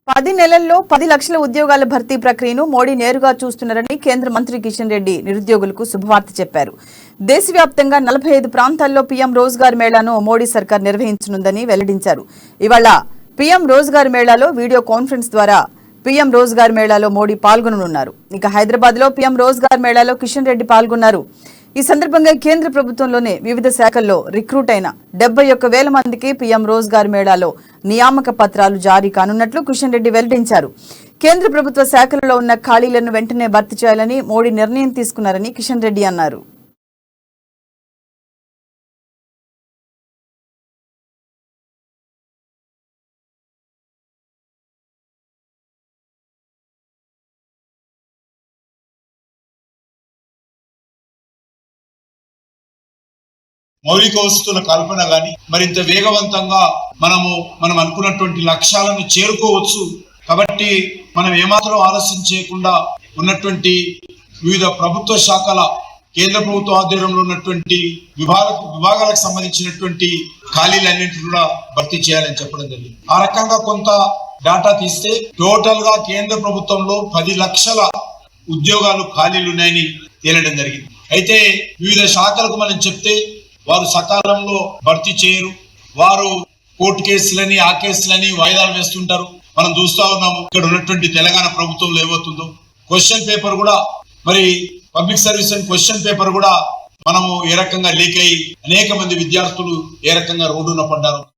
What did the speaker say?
10 నెలల్లో 10 లక్షల ఉద్యోగాల భర్తీ ప్రక్రియను మోడీ నేరుగా చూస్తున్నారని కేంద్ర మంత్రి కిషన్ రెడ్డి నిరుద్యోగులకు శుభవార్త చెప్పారు. దేశవ్యాప్తంగా 45 ప్రాంతాల్లో పీఎం రోజ్గార్ మేళాను మోడీ సర్కార్ నిర్వహించనుందని వెల్లడించారు. ఇవాళ పీఎం రోజ్గార్ మేళాలో వీడియో కాన్ఫరెన్స్ ద్వారా పీఎం రోజ్గార్ మేళాలో మోడీ పాల్గొననున్నారు. ఇక హైదరాబాద్ లో పీఎం రోజ్గార్ మేళాలో కిషన్ రెడ్డి పాల్గొన్నారు. ఈ సందర్భంగా కేంద్ర ప్రభుత్వంలోనే వివిధ శాఖల్లో రిక్రూట్ అయిన 71,000 మందికి పీఎం రోజ్గార్ మేళాలో నియామక పత్రాలు జారీ కానున్నట్లు కిషన్ రెడ్డి వెల్లడించారు. కేంద్ర ప్రభుత్వ శాఖలలో ఉన్న ఖాళీలను వెంటనే భర్తీ చేయాలని మోడీ నిర్ణయం తీసుకున్నారని కిషన్ రెడ్డి అన్నారు. మౌలిక వస్తువుల కల్పన గాని మరింత వేగవంతంగా మనం అనుకున్నటువంటి లక్ష్యాలను చేరుకోవచ్చు. కాబట్టి మనం ఏమాత్రం ఆలస్యం చేయకుండా ఉన్నటువంటి వివిధ ప్రభుత్వ శాఖల కేంద్ర ప్రభుత్వ ఆధ్వర్యంలో ఉన్నటువంటి విభాగాలకు సంబంధించినటువంటి ఖాళీలన్నింటినీ కూడా భర్తీ చేయాలని చెప్పడం జరిగింది. ఆ రకంగా కొంత డాటా తీస్తే టోటల్ గా కేంద్ర ప్రభుత్వంలో 10 లక్షల ఉద్యోగాలు ఖాళీలు ఉన్నాయని తేలడం జరిగింది. అయితే వివిధ శాఖలకు మనం చెప్తే వారు సకాలంలో భర్తీ చేయరు. వారు కోర్టు కేసులని ఆ కేసులని వాయిదాలు వేస్తుంటారు. మనం చూస్తా ఉన్నాము ఇక్కడ ఉన్నటువంటి తెలంగాణ ప్రభుత్వంలో ఏమవుతుందో. క్వశ్చన్ పేపర్ కూడా మరి public service and question paper కూడా మనము ఏ రకంగా లీక్ అయ్యి అనేక మంది విద్యార్థులు ఏ రకంగా రోడ్డున పడ్డారు.